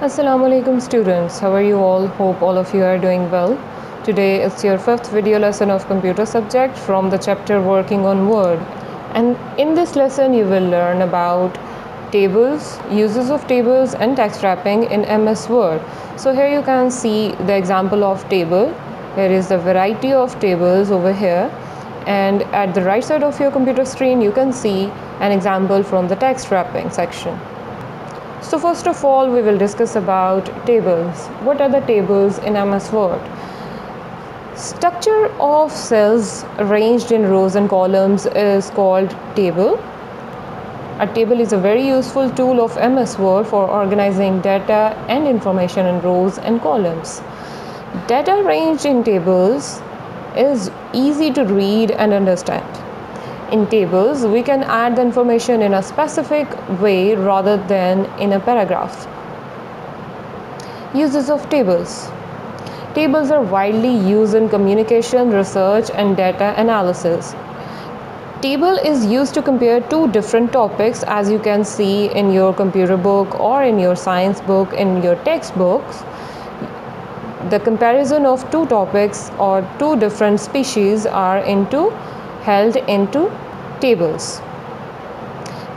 Assalamualaikum students, how are you all? Hope all of you are doing well. Today is your fifth video lesson of computer subject from the chapter working on Word. And in this lesson you will learn about tables, uses of tables and text wrapping in MS Word. So here you can see the example of table. Here is the variety of tables over here, and at the right side of your computer screen you can see an example from the text wrapping section. So first of all, we will discuss about tables. What are the tables in MS Word? Structure of cells arranged in rows and columns is called table. A table is a very useful tool of MS Word for organizing data and information in rows and columns. Data arranged in tables is easy to read and understand. In tables, we can add the information in a specific way rather than in a paragraph. Uses of tables. Tables are widely used in communication, research, and data analysis. Table is used to compare two different topics, as you can see in your computer book or in your science book, in your textbooks. The comparison of two topics or two different species are held into tables.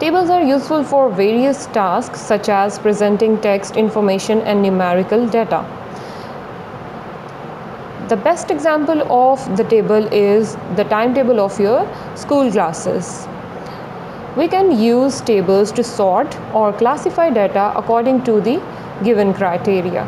Tables are useful for various tasks such as presenting text, information, and numerical data. The best example of the table is the timetable of your school classes. We can use tables to sort or classify data according to the given criteria.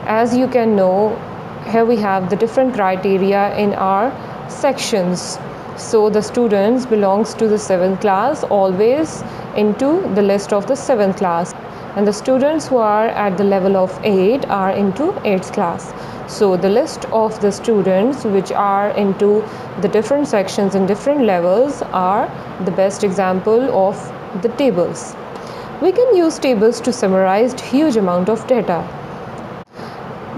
As you can know, here we have the different criteria in our sections. So the students belongs to the 7th class always into the list of the 7th class, and the students who are at the level of 8 are into 8th class. So the list of the students which are into the different sections and different levels are the best example of the tables. We can use tables to summarize huge amount of data.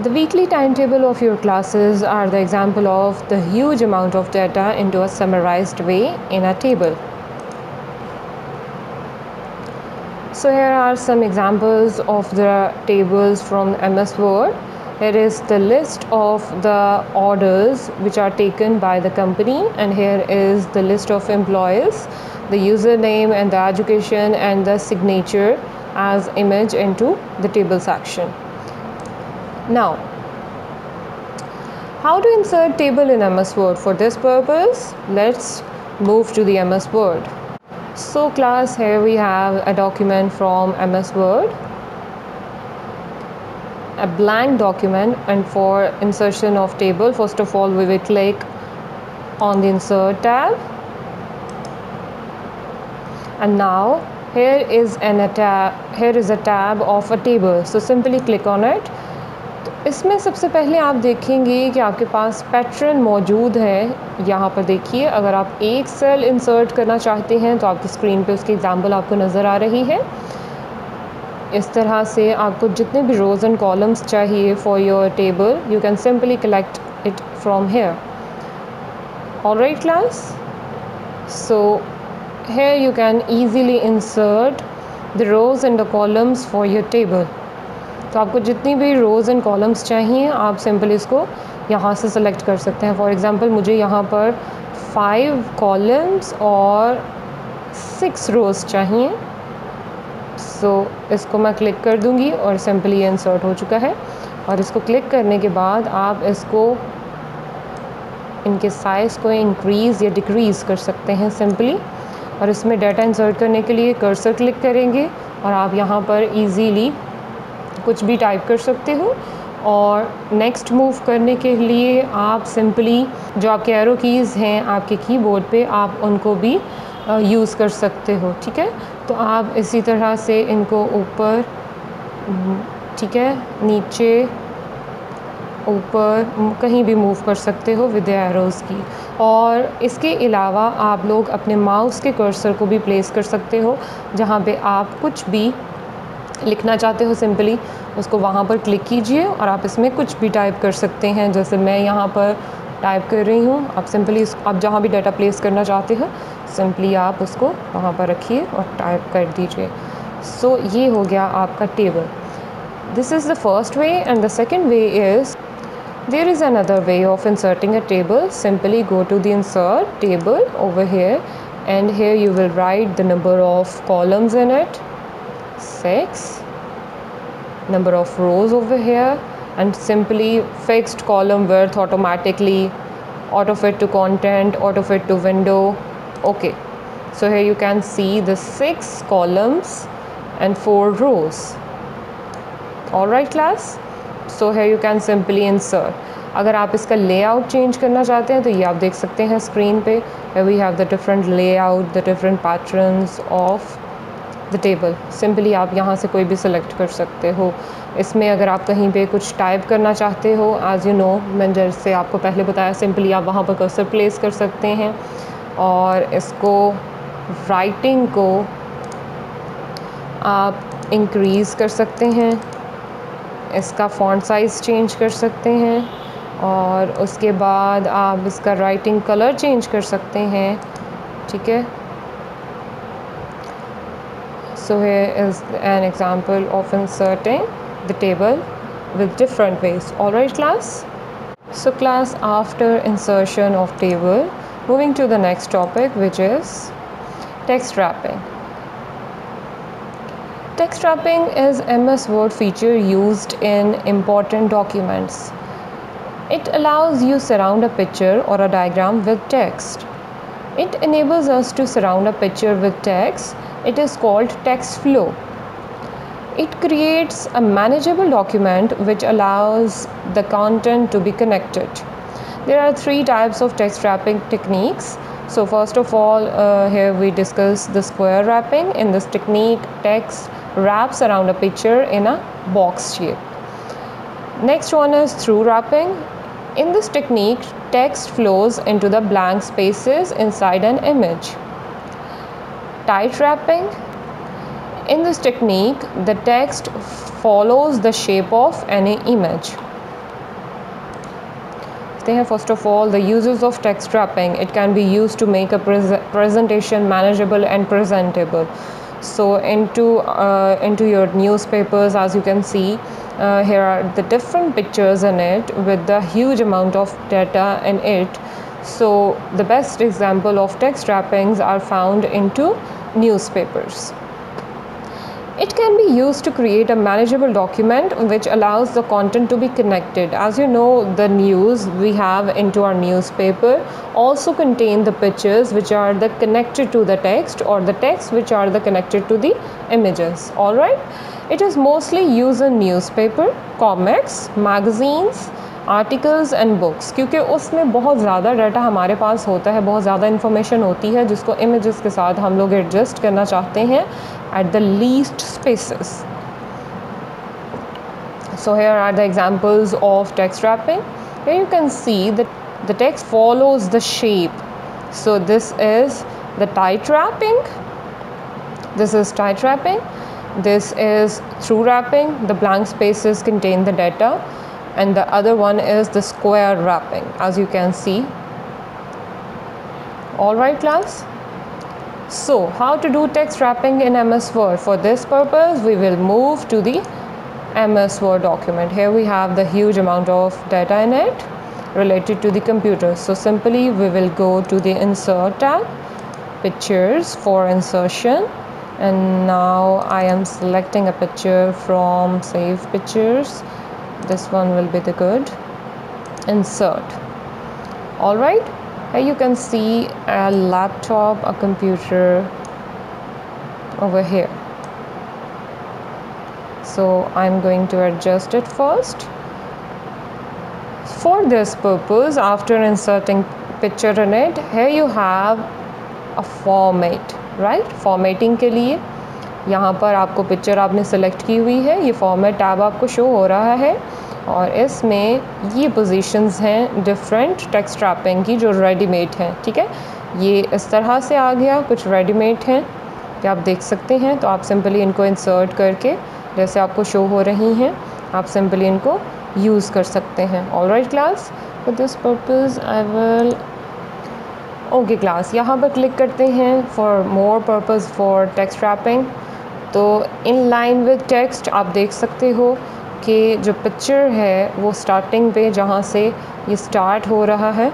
The weekly timetable of your classes are the example of the huge amount of data into a summarized way in a table. So here are some examples of the tables from MS Word. Here is the list of the orders which are taken by the company, and here is the list of employees, the username and the education and the signature as image into the table section. Now, how to insert table in MS Word? For this purpose, let's move to the MS Word. So class, here we have a document from MS Word, a blank document, and for insertion of table, first of all we will click on the insert tab, and now here is a tab of a table. So simply click on it. इसमें सबसे पहले आप देखेंगे कि आपके पास pattern मौजूद है। यहाँ पर देखिए, अगर आप एक सेल इंसर्ट करना चाहते हैं तो आपकी स्क्रीन पे उसकी एग्जांपल आपको नज़र आ रही है। इस तरह से आपको जितने भी रोज़ एंड कॉलम्स चाहिए for your table, you can simply collect it from here. Alright class, so here you can easily insert the rows and the columns for your table. तो आपको जितनी भी रोज़ एंड कॉलम्स चाहिए आप simple इसको यहाँ से सेलेक्ट कर सकते हैं। फॉर एग्ज़ाम्पल मुझे यहाँ पर 5 कॉलम्स और 6 रोज़ चाहिए। सो इसको मैं क्लिक कर दूँगी और सिंपली ये इंसर्ट हो चुका है। और इसको क्लिक करने के बाद आप इसको इनके साइज़ को इंक्रीज़ या डिक्रीज़ कर सकते हैं सिंपली। और इसमें डाटा इंसर्ट करने के लिए कर्सर क्लिक करेंगे और आप यहाँ पर ईज़ीली कुछ भी टाइप कर सकते हो। और नेक्स्ट मूव करने के लिए आप सिंपली जो आपके एरो कीज़ हैं आपके कीबोर्ड पे, आप उनको भी यूज़ कर सकते हो। ठीक है, तो आप इसी तरह से इनको ऊपर, ठीक है, नीचे, ऊपर कहीं भी मूव कर सकते हो विद एरोज़ की। और इसके अलावा आप लोग अपने माउस के कर्सर को भी प्लेस कर सकते हो जहाँ पे आप कुछ भी लिखना चाहते हो, सिंपली उसको वहाँ पर क्लिक कीजिए और आप इसमें कुछ भी टाइप कर सकते हैं। जैसे मैं यहाँ पर टाइप कर रही हूँ, आप सिंपली आप जहाँ भी डाटा प्लेस करना चाहते हो सिंपली आप उसको वहाँ पर रखिए और टाइप कर दीजिए। सो ये हो गया आपका table. This is the first way, and the second way is there is another way of inserting a table. Simply go to the insert table over here, and here you will write the number of columns in it, 6, number of rows over here, and simply fixed column width automatically, autofit to content, autofit to window. Okay, so here you can see the 6 columns and 4 rows. Alright class, so here you can simply insert. अगर आप इसका layout change करना चाहते हैं तो ये आप देख सकते हैं स्क्रीन पे. Here we have the different layout, the different patterns of the table. Simply आप यहाँ से कोई भी select कर सकते हो. इसमें अगर आप कहीं पे कुछ टाइप करना चाहते हो, as you know, मैंने जैसे आपको पहले बताया, simply आप वहाँ पर कर्सर प्लेस कर सकते हैं और इसको राइटिंग को आप इंक्रीज़ कर सकते हैं, इसका फ़ॉन्ट साइज़ चेंज कर सकते हैं और उसके बाद आप इसका राइटिंग कलर चेंज कर सकते हैं. ठीक है. So here is an example of inserting the table with different ways. Alright class. So class, after insertion of table, moving to the next topic, which is text wrapping. Text wrapping is MS Word feature used in important documents. It allows you surround a picture or a diagram with text. It enables us to surround a picture with text. It is called text flow. It creates a manageable document which allows the content to be connected. There are 3 types of text wrapping techniques. So first of all, here we discuss the square wrapping. In this technique, text wraps around a picture in a box shape. Next one is through wrapping. In this technique, text flows into the blank spaces inside an image. Tight wrapping. In this technique, the text follows the shape of any image. First of all, the uses of text wrapping. It can be used to make a presentation manageable and presentable. So into your newspapers, as you can see, here are the different pictures in it with the huge amount of data in it. So the best example of text wrappings are found into newspapers. It can be used to create a manageable document which allows the content to be connected. As you know, the news we have into our newspaper also contain the pictures which are connected to the text, or the text which are connected to the images. Alright, it is mostly used in newspaper, comics, magazines, articles and books, क्योंकि उसमें बहुत ज़्यादा data हमारे पास होता है, बहुत ज़्यादा information होती है जिसको इमेजेस के साथ हम लोग एडजस्ट करना चाहते हैं at the least spaces. So here are the examples of text wrapping. Here you can see the text follows the shape. So this is the tight wrapping, this is tight wrapping, this is through wrapping, the blank spaces contain the data, and the other one is the square wrapping, as you can see. Alright class, so how to do text wrapping in MS Word? For this purpose we will move to the MS Word document. Here we have the huge amount of data in it related to the computer. So simply we will go to the insert tab, pictures for insertion, and now I am selecting a picture from save pictures. This one will be the good. Insert. Alright, here you can see a laptop, a computer over here. So I'm going to adjust it first. For this purpose, after inserting picture in it, here you have a format, right? Formatting के लिए यहाँ पर आपको picture आपने select की हुई है, ये फॉर्मेट टैब आपको शो हो रहा है और इसमें ये पोजीशंस हैं डिफरेंट टेक्स्ट रैपिंग की जो रेडीमेड हैं. ठीक है, ये इस तरह से आ गया, कुछ रेडीमेड हैं कि आप देख सकते हैं. तो आप सिंपली इनको इंसर्ट करके जैसे आपको शो हो रही हैं, आप सिंपली इनको यूज़ कर सकते हैं. Alright class, for this purpose I will okay class यहाँ पर क्लिक करते हैं for more purpose for text wrapping. तो इन लाइन विद टेक्स्ट आप देख सकते हो कि जो पिक्चर है वो स्टार्टिंग पे जहाँ से ये स्टार्ट हो रहा है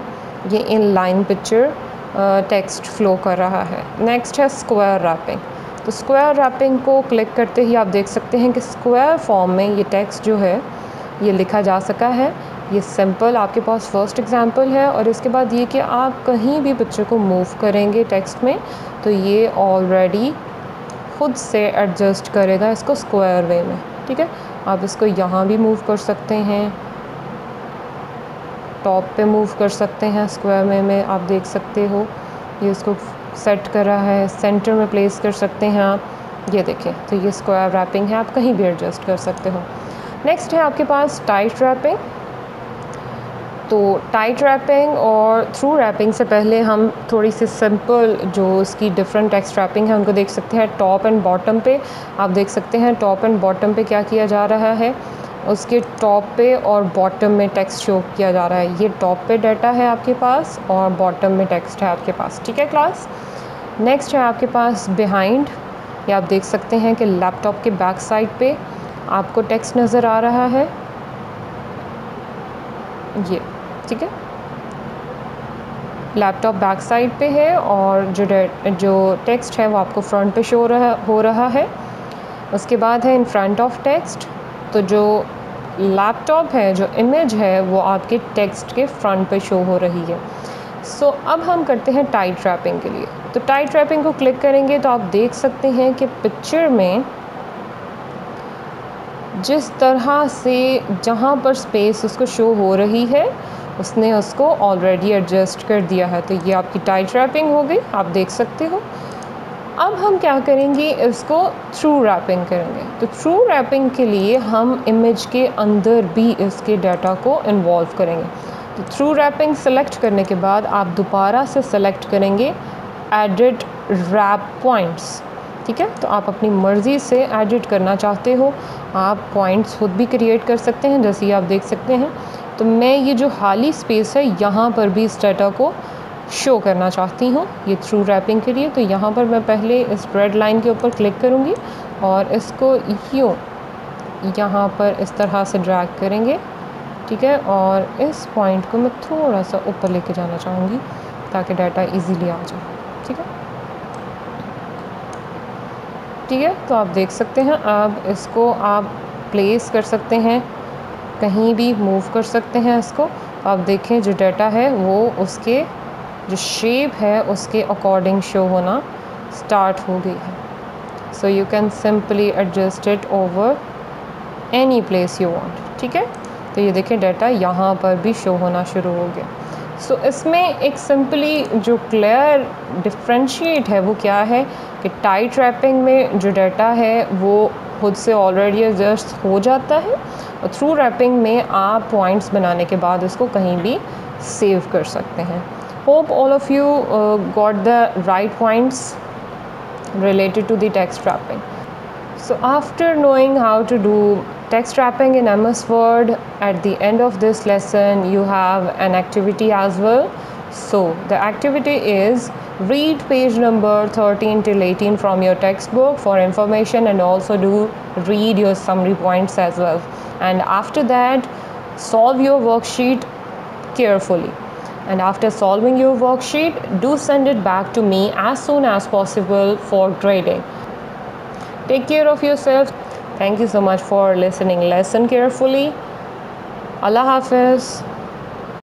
ये in line picture text flow कर रहा है। नेक्स्ट है स्क्वायर रैपिंग। तो स्क्वायर रैपिंग को क्लिक करते ही आप देख सकते हैं कि स्क्वायर फॉर्म में ये टेक्स्ट जो है ये लिखा जा सका है। ये सिंपल आपके पास फर्स्ट एग्जांपल है। और इसके बाद ये कि आप कहीं भी पिक्चर को मूव करेंगे टेक्स्ट में तो ये ऑलरेडी खुद से एडजस्ट करेगा इसको स्क्वायर वे में। ठीक है, आप इसको यहाँ भी मूव कर सकते हैं, टॉप पे मूव कर सकते हैं स्क्वायर में आप देख सकते हो ये इसको सेट कर रहा है, सेंटर में प्लेस कर सकते हैं आप। ये देखें, तो ये स्क्वायर रैपिंग है, आप कहीं भी एडजस्ट कर सकते हो। नेक्स्ट है आपके पास टाइट रैपिंग। तो टाइट रैपिंग और थ्रू रैपिंग से पहले हम थोड़ी सी सिंपल जो इसकी डिफरेंट टेक्स्ट रैपिंग है उनको देख सकते हैं। टॉप एंड बॉटम पे आप देख सकते हैं टॉप एंड बॉटम पे क्या किया जा रहा है, उसके टॉप पे और बॉटम में टेक्स्ट शो किया जा रहा है। ये टॉप पे डाटा है आपके पास और बॉटम में टेक्स्ट है आपके पास। ठीक है क्लास। नेक्स्ट है आपके पास बिहाइंड। ये आप देख सकते हैं कि लैपटॉप के बैक साइड पे आपको टेक्स्ट नज़र आ रहा है ये। ठीक है, लैपटॉप बैक साइड पे है और जो टेक्स्ट है वो आपको फ्रंट पे शो हो रहा है। उसके बाद है इन फ्रंट ऑफ टेक्स्ट। तो जो लैपटॉप है, जो इमेज है वो आपके टेक्स्ट के फ्रंट पे शो हो रही है। सो अब हम करते हैं टाइट रैपिंग के लिए। तो टाइट रैपिंग को क्लिक करेंगे तो आप देख सकते हैं कि पिक्चर में जिस तरह से जहाँ पर स्पेस उसको शो हो रही है उसने उसको ऑलरेडी एडजस्ट कर दिया है। तो ये आपकी टाइट रैपिंग हो गई, आप देख सकते हो। अब हम क्या करेंगे, इसको थ्रू रैपिंग करेंगे। तो थ्रू रैपिंग के लिए हम इमेज के अंदर भी इसके डाटा को इन्वॉल्व करेंगे। तो थ्रू रैपिंग सेलेक्ट करने के बाद आप दोबारा से सेलेक्ट करेंगे एडिट रैप पॉइंट्स। ठीक है, तो आप अपनी मर्ज़ी से एडिट करना चाहते हो, आप पॉइंट्स खुद भी क्रिएट कर सकते हैं जैसे ये आप देख सकते हैं। तो मैं ये जो खाली स्पेस है यहाँ पर भी इस डाटा को शो करना चाहती हूँ ये थ्रू रैपिंग के लिए। तो यहाँ पर मैं पहले इस रेड लाइन के ऊपर क्लिक करूँगी और इसको यूँ यहाँ पर इस तरह से ड्रैग करेंगे। ठीक है, और इस पॉइंट को मैं थोड़ा सा ऊपर लेके जाना चाहूँगी ताकि डाटा इजीली आ जाए। ठीक है, ठीक है, तो आप देख सकते हैं अब इसको आप प्लेस कर सकते हैं, कहीं भी मूव कर सकते हैं इसको। आप देखें जो डाटा है वो उसके जो शेप है उसके अकॉर्डिंग शो होना स्टार्ट हो गई है। So you can simply adjust it over any place you want. ठीक है, तो ये देखें डाटा यहाँ पर भी शो होना शुरू हो गया। सो इसमें एक सिंपली जो क्लियर डिफ्रेंशिएट है वो क्या है कि टाइट रैपिंग में जो डाटा है वो खुद से ऑलरेडी एडजस्ट हो जाता है और थ्रू रैपिंग में आप पॉइंट्स बनाने के बाद इसको कहीं भी सेव कर सकते हैं। Hope all of you got the right points related to the text wrapping. So after knowing how to do text wrapping in MS Word, at the end of this lesson you have an activity as well. So the activity is read page number 13 till 18 from your textbook for information and also do read your summary points as well. And after that solve your worksheet carefully. And after solving your worksheet, do send it back to me as soon as possible for grading. Take care of yourself. Thank you so much for listening lesson carefully. Allah Hafiz.